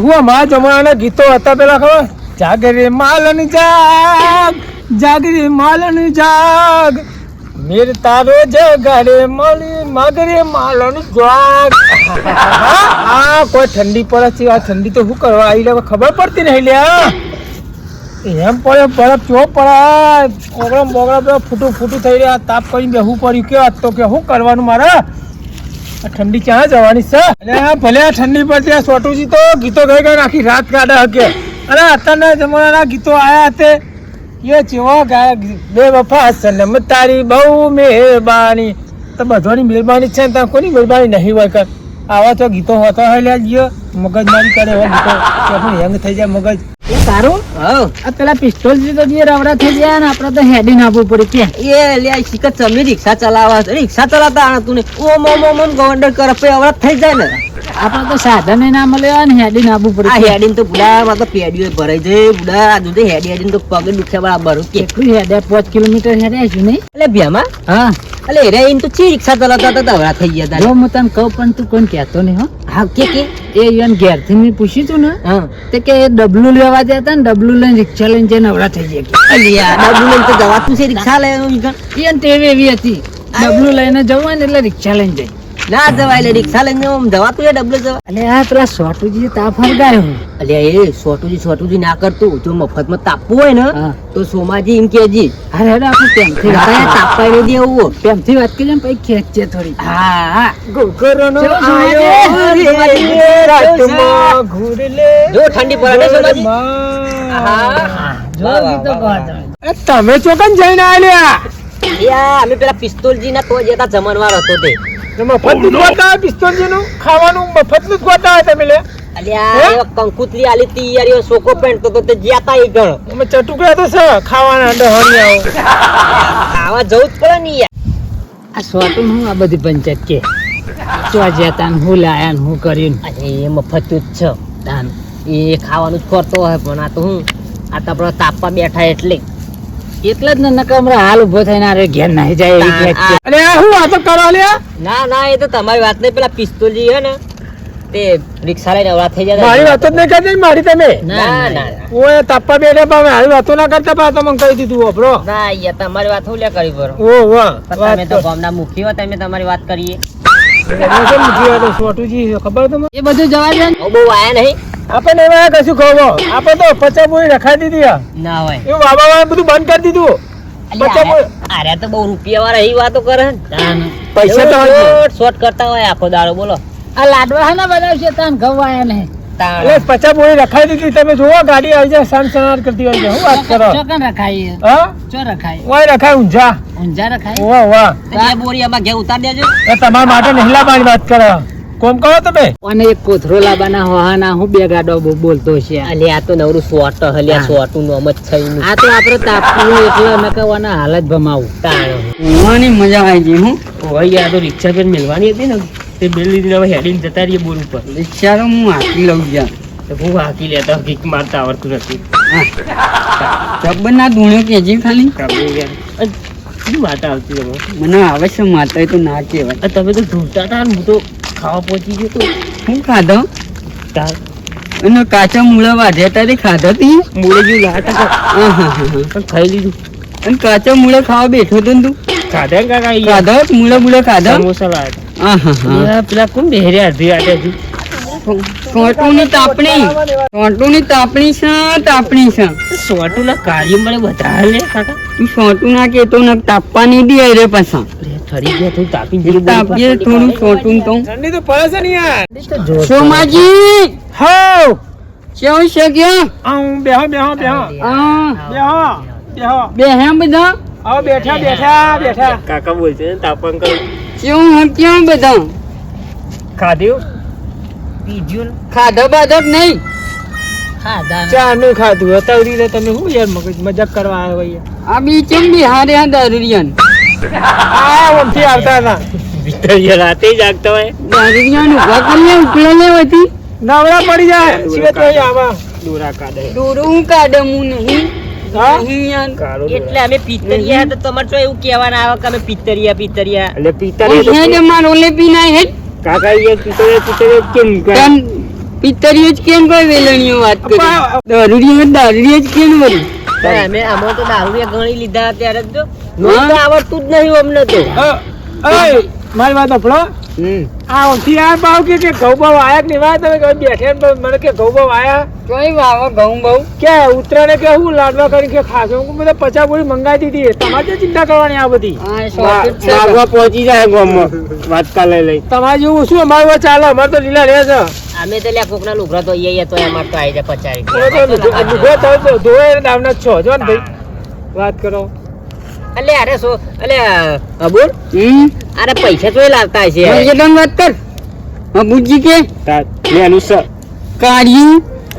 હું અમારા જમાનાના ગીતો હતા પેલા ખબર, જાગરે માલની જાગ, જાગરે માલની જાગ, મેર તારો જગાડે મળી મગરે માલની જાગ. હા કોઈ ઠંડી પડે છે, આ ઠંડી તો શું કરવા આવી લે ખબર પડતી નહીં લ્યા. એમ પડે બરફ ચો પડે, ઓગળમ બોગળમ ફૂટું ફૂટું થઈ રહ્યા, તાપ કરીને બેહવું પડ્યું. કેવા તો કે શું કરવાનું મારે, આ ઠંડી ક્યાં જવાની છે? અને ભલે આ ઠંડી પડતી આ સોટુજી તો ગીતો ગઈ ગઈ આખી રાત કાઢે હકે. અને અત્યારના જમાનાના ગીતો આયા તે એ ચેવા ગાય, બે વફા સનમ તારી બહુ મહેરબાની. તો બધાની મહેરબાની છે ને કોની મહેરબાની નહીં હોય કર. આવા તો ગીતો હોતા હોય લે ગયો મગજમારી કરે એવા ગીતો કે આપણું હેંગ થઈ જાય મગજ. એ સારું આ પેલા પિસ્તોલ થી તો જે રવડા થઈ ગયા ને આપડે તો હેડી નાખવું પડે કે એ લે શિકત ચમની રિક્ષા ચલાવવા, રિક્ષા ચલાવતા તું ને ઓ મો ગવંડર કરે પે અવરાત થઈ જાય ને. આપડે તો સાધન ના મળે ને હેડી નાખવું પડે. આ હેડીને તો બુડા માં તો પેડીઓ ભરાઈ જાય બુડા. આજુ તો હેડીને તો પગ દુખ્યા બરાબર કેટલું હેડે 5 કિલોમીટર હેડે છે નહીં એટલે ભ્યામાં. હા એટલે રે ઇન તો ચી રિક્ષા ચલાવતા હતા અવરા થઈ ગયા હતા. હું તને કહું પણ તું કોઈ કહેતો નહીં. હો હા કે એ યન ઘેર થી મેં પૂછ્યું તું ને તે કે ડબલું લેવા જતા ને ડબલું લઈને રિક્ષા લઈને જઈને નવરા થઈ ગયા. ડબલું લઈને તો જવાતું છે રિક્ષા લઈને યન ટેવ એવી હતી ડબલું લઈને જવું ને એટલે રિક્ષા લઈને જાય ના જવાય. એટલે રિક્ષા લઈને જવાતું છે ડબલું જવા. એટલે આ પેલા સોટુજી તાપ હરગાયો. એટલે એ સોટુજી ના કરતું. જો મફતમાં તાપવું હોય ને તો સોમાજી એમ કેજી અરે આપણે પ્રેમથી તાપવા નહીં દેવું. પ્રેમથી વાત કરી પછી ખેંચે થોડી. હા હા ગોકરનો જો ઠંડી પડે સોમાજી. હા જો ગીતો ગાતા. તમે ચોકન જઈને આલ્યા યા અમે પેલા પિસ્તોલજી ના તો જેતા જમણવાર હતો તે મફતનું જ ગોતા પિસ્તોલજી નું ખાવાનું મફતનું જ ગોતા હોય તમે લે. અલ્યા કંકુતરી આલી તી યાર યો સોકો પેન્ટ તો તે જ્યાતા ઈ ગણ અમે ચટુકડા તો છે ખાવાના અંડર હણી આવા જવું જ પડે ને યાર. આ સોટું હું આ બધી પંચાયત કે ચો જ્યાતા ને હું લાયા ને હું કર્યું. અરે એ મફતું જ છે તાન એ ખાવાનું જ કરતો હોય પણ આ તો હું આ તો આપણે તાપવા બેઠા એટલે જ ને નકા હમણાં હાલ ઉભો થઈને અરે ઘેર નાહી જાય. અરે હું વાતો કરો લે. ના એ તો તમારી વાત નહીં. પેલા પિસ્તોલજી હે ને તે રિક્ષા લઈને અવરા થઈ જાય. મારી વાતો જ નહીં કરતી મારી તમે. ના ઓય તાપા બેઠા પણ મારી વાતો ના કરતા પા તો મને કહી દીધું બરો. ના યાર તમારી વાત હું લે કરી બરો. ઓ વાહ તમે તો ગામના મુખી હો તમે તમારી વાત કરીએ. સોટુજી ખબર તમને એ બધું જવા દે ને બહુ આયા નહીં આપણે એમાં કશું ખબર. આપણે તો 50 બોરી રખાઈ દીધી ના હોય એવું બાબા વાળા બધું બંધ કરી દીધું. અરે તો બહુ રૂપિયા વાળા એ વાતો કરે પૈસા તો શોર્ટ કરતા હોય આખો દાડો. બોલો આ લાડવા ના બનાવશે તાન ગવાયા નહીં. 50 બોરી રખાઈ દીધી. તમે જોવો ગાડી આવી જાય સનસનાટ કરતી હોય છે. હું વાત કરો ચોકન રખાય. હા ચો રખાય ઓય રખાય ઊંઝા રખાય. વાહ બે બોરી આમાં ઘે ઉતાર દેજો. એ તમારા માટે નહીં લાવવાની વાત કરો. કોમ કરો તમે અને એક કોથરો લાવવાના હોવાના હું બે ગાડો બોલતો છે. અલે આ તો નવરું સોટ હલ્યા સોટું નોમ જ થઈને આ તો આપણે તાપવું એટલે નકવાના હાલત ભમાવું તાણ ઊંઘવાની મજા આવી ગઈ. હું ઓય આ તો રિક્ષા પર મેલવાની હતી ને તે બેલ લીધી હવે હેડીને જતા રહીએ બોર ઉપર. રિક્ષા હું હાકી લઉં જા તો હું હાકી લેતા કિક મારતા આવડતું નથી. જબ્બર ના ધૂણ્યો કેજી ખાલી શું વાત આવતી મને આવે છે માતા તો ના કહેવાય. તમે તો ઢૂંઢતા હતા હું તો ખાવા પહોંચી ગયો તો હું ખાધો અને કાચા મૂળા વાઢ્યા તારે ખાધા તી મૂળે જેવું લાટા પણ ખાઈ લીધું. અને કાચા મૂળા ખાવા બેઠો તો તું ખાધા કાકા ખાધા મૂળા ખાધા સમોસા લાવ્યા. પેલા કોણ બેહરે અડધી રાતે હજુ સોટુની તાપણી છે. સોટું ના કાર્ય મને વધારે લે કાકા. તું સોટું ના કેતો ને તાપવા નહીં દે રે પાછા ઠરી ગયા થોડું તાપી તાપીએ થોડું સોટું તો ઠંડી તો પડે છે ને યાર. સોમાજી હો કેવું છે ક્યાં આમ બેહો બે હે બધા આવો બેઠા કાકા બોલશે ને તાપણ કરો. કેવું ક્યાં બધા ખાધ્યું પીજ્યું ખાધા બાધા નહીં ચા નહીં ખાધું અત્યારે રે તમે શું યાર મગજ મજાક કરવા આવ્યો યાર. આ બી ચમ બિહારે આ દારૂરિયાન ઓમથી આવતા હતા ભીતરિયા રાતે જાગતા હોય દારૂરિયાન ઉભા કરીને ઉકળે લેવાથી નવરા પડી જાય સિવે તો આવા દોરા કાઢે દોરું કાઢે હું નહીં એટલે અમે પિત્તરિયા તો તમારે તો એવું કહેવાના આવે કે અમે પિત્તરિયા એટલે પિત્તરિયા મારો લે પીના હે કાકા એ પિત્તરિયા કેમ પિત્તરીઓ જ કેમ કોઈ વેલણીઓ વાત અપા, દારૂડિયો જ કેમ વળી પણ અમે આમાં તો દારૂડિયા ગણી લીધા ત્યારે જ જો નોંધ તો આવડતું જ નહીં અમને તો ઓય, મારી વાત સાંભળો. આ ઓછી આ ભાવ કે ઘઉં ભાવ આયા કે નહીં વાયા? તમે કહો બેઠે ને મને કે ઘઉં ભાવ આયા કઈ વાવો ઘઉં બહુ કે ઉતરાને કે હું લાડવા કરી કે ખાશો હું બધા 50 બોરી મંગાવી દીધી. તમારે શું ચિંતા કરવાની આ બધી? માગવા પહોંચી જાય ગામમાં વાટકા લઈ તમારે જેવું શું અમારે વાત ચાલે? અમારે તો લીલા રહે છે. અમે તો લ્યા કોકના લુગડા તો અહીંયા તો અમાર તો આવી જાય 50 લુગડો તો ધોવે દામના જ છો જો ને ભાઈ વાત કરો. અલે અરે સો અલે અબુલ અરે પૈસા તો લાવતા છે વાત કર અબુજી કે કાઢ્યું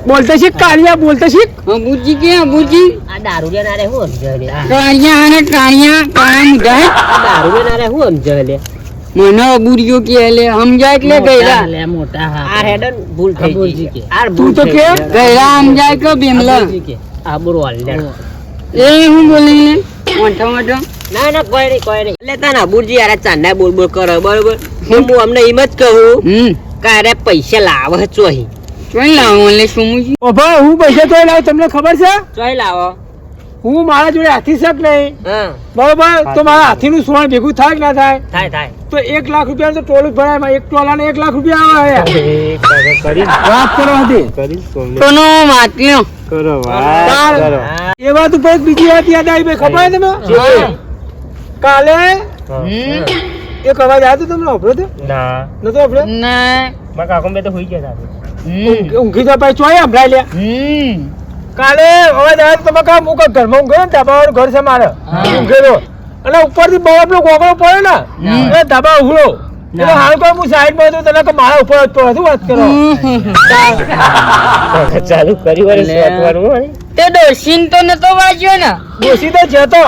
બોલતા શીખ કાળિયા, બોલતા શીખ. અબુજી કે અબુજી આ દારૂડિયા ના રે હું સમજે લે કાળિયા અને કાળિયા મુઢાય આ દારૂડિયા ના રે હું સમજે લે મને અબુરીઓ કે લે સમજાય એટલે ગયરા લે મોટા હા આ હેડન ભૂલ થઈ ગઈ કે આ તું તો કે ગયરા સમજાય કે બેમલા આ બુરો વાલ લે એ હું બોલી મોટા મોટા ના ના કોઈ નહીં એટલે તાના બુરજી યાર ચાંદા બોલ બોલ કરો બરોબર હું અમને એમ જ કહું કે અરે પૈસા લાવે ચોહી ચોઈ લાવો એટલે શું ઓ ભાઈ હું પૈસા તો લાવ તમને ખબર છે? ચોહી લાવો હું મારા જોડે હાથી શક નહીં હા બરોબર તો મારા હાથીનું સોણ ભેગું થાય કે ના થાય? થાય તો 1 લાખ રૂપિયા તો ટોલું ભરાય. એક ટોલાને 1 લાખ રૂપિયા આવે. વાત કરો હતી કોનો માટલ્યો એ વાત ઉપર એક બીજી વાત યાદ આવી ભાઈ, ખબર છે તમે? કાલે એક અવાજ આવ્યો તમને વાપરો તો નતો વાપરો? ના ઊંઘી તો ભાઈ ચોય સંભળાય લ્યા. કાલે અવાજ આવ્યો તમે કામ હું ઘરમાં ઊંઘ્યો ને ધાબા વાળું ઘર છે મારે ઊંઘેલો અને ઉપરથી બરફનો ગોગળો પડે ને એ ધાબા ઉઘડો એટલે હાલ કોઈ હું સાઈડમાં હતો તને કે મારા ઉપર જ પડે. શું વાત કરો? ચાલુ કરી તે ડોસીન તો નતો વાગ્યો ને ડોસી તો જતો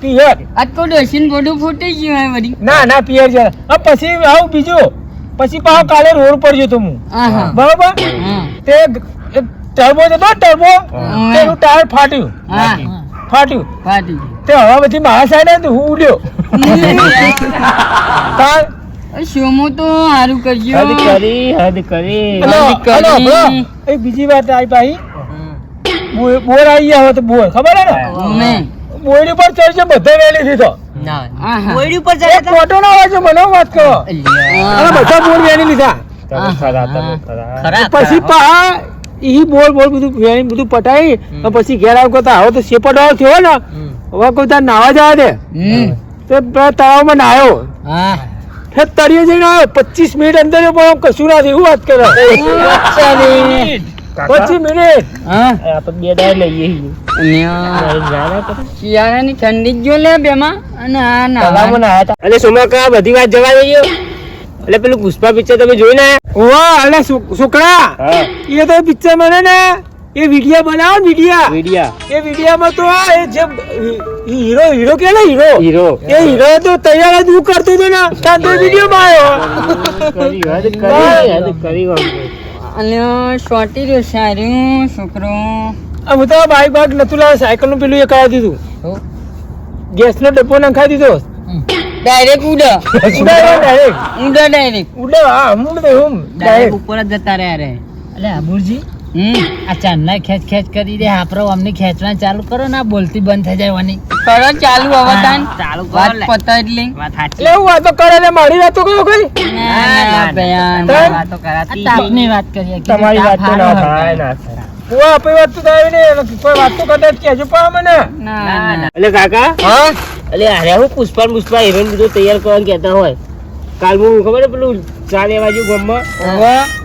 પિયર. આ તો ડોસીન બોડું ફૂટી ગયું હે વળી ના પિયર છે. પછી આવું બીજું પછી પાછો કાલે રોડ પર જતો હું બરોબર તે એક ટર્બો જતો ટર્બો તેનું ટાયર ફાટ્યું તે હવા બધી મારા સાઈડ હતી હું ઉડ્યો. શોમો તો સારું કરજો એ બીજી વાત આવી ભાઈ બોર આવી ગયા હોય તો બોર ખબર હે ને બોયડી પર ચડશે બધા વેલી દીધો કોઈડી ઉપર જાય ફોટો ના હોય છે મને વાત કરો અને બધા બોર વેલી લીધા પછી પા ઈ બોલ બધું વેણી બધું પટાઈ પછી ઘેર આવ કરતા હવે તો સેપડાવ થયો ને હવે કોઈ તાર નાવા જવા દે તો તળાવમાં નાયો ફેર તળિયે જઈને આવ્યો 25 મિનિટ અંદર પણ કશું ના થયું. વાત કરો 25 મિનિટ શિયાળાની ઠંડી જ જો લે બેમાં અને સોમાકા બધી વાત જવા દઈએ એટલે પેલું પુષ્પા પિક્ચર તમે જોઈ ને વાહ અલે છોકરા એ તો પિક્ચર મને ને એ વિડિયો બનાવો ને વિડિયા એ વિડિયામાં તો આ એ જે હીરો કે ને હીરો એ હીરો તો તૈયાર જ હું કરતો હતો ને ત્યાં તો વિડિયો માં આવ્યો અને શોર્ટી રહ્યો સારું છોકરો. હું તો બાઈક નતું લાવ સાયકલ નું પેલું એ કરાવી દીધું ગેસ નો ડબ્બો નખાઈ દીધો ડાયરેક્ટ ડાયરેક્ટ ઉપર જ જતા રહ્યા રે એટલે અબુરજી આ ચાંદના ખેંચ કરી દે આપડે અમને ખેંચવા ચાલુ કરો ને બોલતી બંધ થઈ જાય કરો ચાલુ અવતાન ચાલુ વાત પતા એટલે વાત સાચી એટલે હું વાતો કરે ને મારી વાતો કયો કઈ વાતો કરાતી તાપની વાત કરીએ તમારી વાત તો ના થાય ના થાય હું આપણી વાત તો થાય ને કોઈ વાત તો કરતા કેજો પા મને એટલે કાકા હા એટલે અરે હું પુષ્પા હિરોઈન બધું તૈયાર કરવાનું કહેતા હોય કાલ હું ખબર પેલું 4 વાગ્યે ગામમાં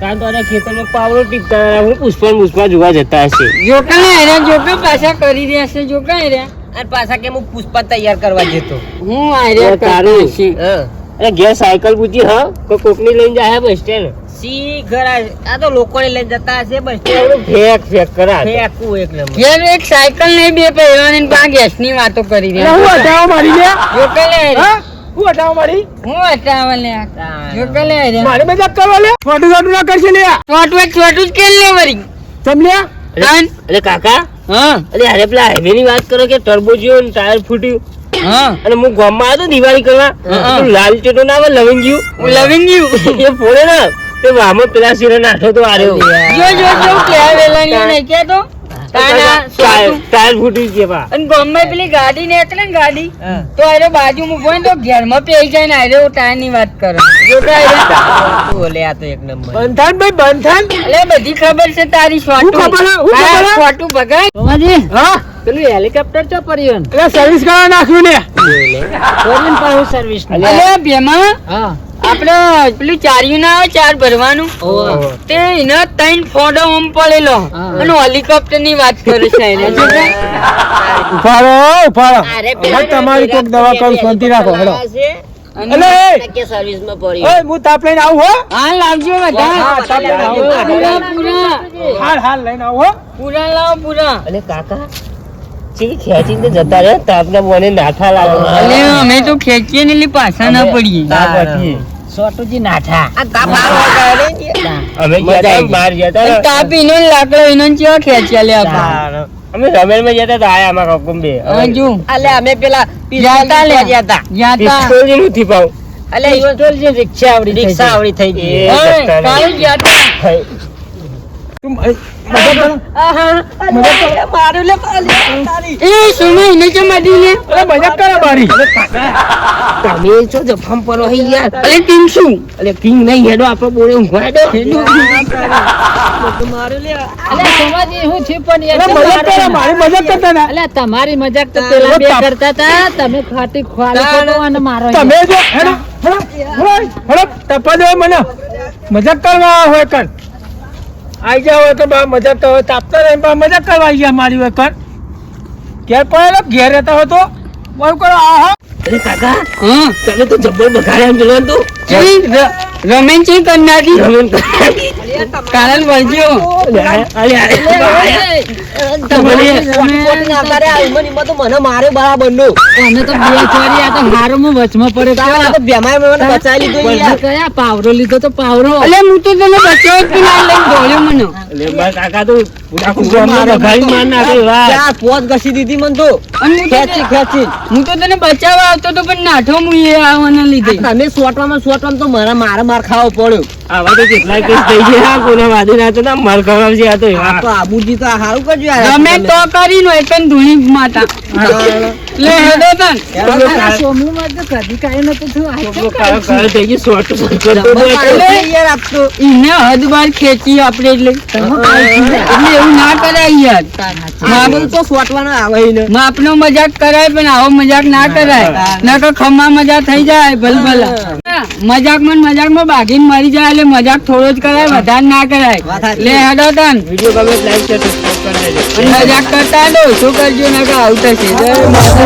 કાલ તો ખેતરમાં પાવડો ટીપતા હું પુષ્પા જોવા જતા હશે જોકા પાછા કરી રહ્યા છે જોકા અને પાછા કે હું પુષ્પા તૈયાર કરવા જતો હું આર્યા તારું અરે ઘેર સાયકલ પૂછી હા કોકની લઈને જાય બસ સ્ટેન્ડ સી ઘર આ તો લોકોને લઈને જતા હશે બસ સ્ટેન્ડ ફેક કરા ફેકું એક નંબર યાર એક સાયકલ નહીં બે પહેરવાની પા ગેસ ની વાતો કરી રહ્યા હું હટાવા મારી લે જોકા લે હું હટાવા મારી હું હટાવા લે જોકા લે મારી મજાક કરવા લે છોટું ના કરશે લે છોટું જ કેમ લે વરી ચમ લે એટલે કાકા એટલે અરે પેલા હાઈવે ની વાત કરો કે ટર્બો જીઓ ને ટાયર ફૂટ્યું અને હું ગામમાં આવ્યો દિવાળી કરવા લાલ ટેટો ના આવે લવિંગ ગયું એ ફોડે ને તો આમાં પેલા શીરો નાઠો તો આર્યો જો કે વેલાણીઓ નહીં કે તો ટાયર ફૂટી ગયા બા. અને ગામમાં પેલી ગાડી નીકળે ને ગાડી તો આરે બાજુ મૂકો ને તો ઘેરમાં પેઈ જાય ને આરે ટાયર ની વાત કરે જો બોલે આ તો એક નંબર બંધન ભાઈ બંધન. એટલે બધી ખબર છે તારી હું ખબર હે, હું ખબર હે? છોટું ભગાય સોમાજી હા પેલું હેલિકોપ્ટર ચો પડ્યું એટલે સર્વિસ કરવા નાખ્યું ને. ફોરેન પાહુ સર્વિસ અલે. અલે બેમાં આપણે પેલું ચાર્યું ના આવે ચાર ભરવાનું તે એનો 3 ફોડો ઓમ પડેલો અને હેલિકોપ્ટર ની વાત કરે છે એને જો કે ઉભા રહો, ઉભા રહો. અરે હવે તમારી કોક દવા કરું, શાંતિ રાખો, હેડો. અલે, સર્વિસ માં પડી ઓય, હું તાપ લઈને આવું હો. હા લાવજો બધા હા, તાપ લઈને આવું. પૂરા હાલ લઈને આવું હો. પૂરા લાવો પૂરા અલે કાકા ચીલી ખેંચીને જતા રહે તાપના મને નાઠા લાગે. અલે અમે તો ખેંચીએ ને લી પાછા ના પડીએ તાપ હતી. સોટુજી નાઠા આ તાપ અમે ગયા તા બહાર ગયા તા. તાપ એનો ને લાકડો એનો ને ચેવા ખેંચ્યા લે આપણે અમે રમેણમાં ગયા તા તો આયા અમારા કુંભે. હજુ અલે અમે પેલા જાતા લે જાતા જાતા પિસ્તોલ ની નથી પાઉં. અલે પિસ્તોલ જે રિક્ષા આવડી થઈ રિક્ષા આવડી થઈ ગઈ એ ઓય, જતા રહે. કાલે જાતા તું, મદદ કરો. મારું લે પાલી એ સુમે એને કે મડી ને અરે મજાક કરે મારી. તમે છો જફામ પડો હે યાર. અલે ટીમ શું અલે કિંગ નહીં હેડો આપણો બોલે ઊંઘવા હેડો. મારું લે અલે સમાજી હું છે પણ અરે મજાક કરે મારી, મજાક કરતા ના. અલે તમારી મજાક તો પેલા બે તાપ. કરતા હતા તમે ખાટી ખવાલી ખોટો અને મારો તમે જો હેડો, હેડો, હેડો, હેડો, ટપા દો મને. મજાક કરવા હોય કર. આઈ જાવ હોય તો બા મજાક તો હોય તાપતા રહે બા મજાક કરવા આઈ ગયા મારી હોય કર. ઘેર પડેલો ઘેર રહેતા હોય તો બહુ કરો આ હા. અરે કાકા હા તમે તો જબ્બર બગાડ્યા એમ જોવાનું તો. રમેન છે કન્નાજી રમેણ કારણ વળજો અલે તો મને મારે બરાબર નું અમે તો બે ચોરી આ તો હારો માં વચમાં પડે બેમાય મને બચાવી લીધું યાર કયા પાવરો લીધો તો પાવરો અલે હું તો તને બચાવ જ ના લઈને દોડ્યો મને અલે બા કાકા તો આખું ગામમાં બગાડી માર નાખે વાહ. ચાર પોચ ઘસી દીધી મને તો અને ખેંચી હું તો તને બચાવવા આવતો તો પણ નાઠો હું એ આવવાના લીધે તમે સોટવામાં તો મારે માર ખાવો પડ્યો આવા તો કેટલાય કેસ થઈ ગયા કોના વાદી ના તો ના મર ખરાબ છે આ તો આ તો આબુજી તો હારું કરજો યાર ગમે તો કરી નો એકન ધૂણી માતા લે હેડો તન સોમુ માં તો કદી કાય ન તો કાળો થઈ ગયું શોર્ટ યાર આપતો ઈને હદ બાર ખેંચી આપણે એટલે એવું ના કરાય યાર મારું તો સોટવાનો આવે ને માપનો મજાક કરાય પણ આવો મજાક ના કરાય નકર ખમ્મા મજા થઈ જાય ભલભલા મજાકમાં બાગીને મરી જાય એટલે મજાક થોડો જ કરાય વધારે ના કરાય લે હેડો તન વિડિયો ગમે લાઈક શેર સબસ્ક્રાઇબ કરી દેજો. મજાક કરતા લો શું કરજો નકર આવું થશે જય માતા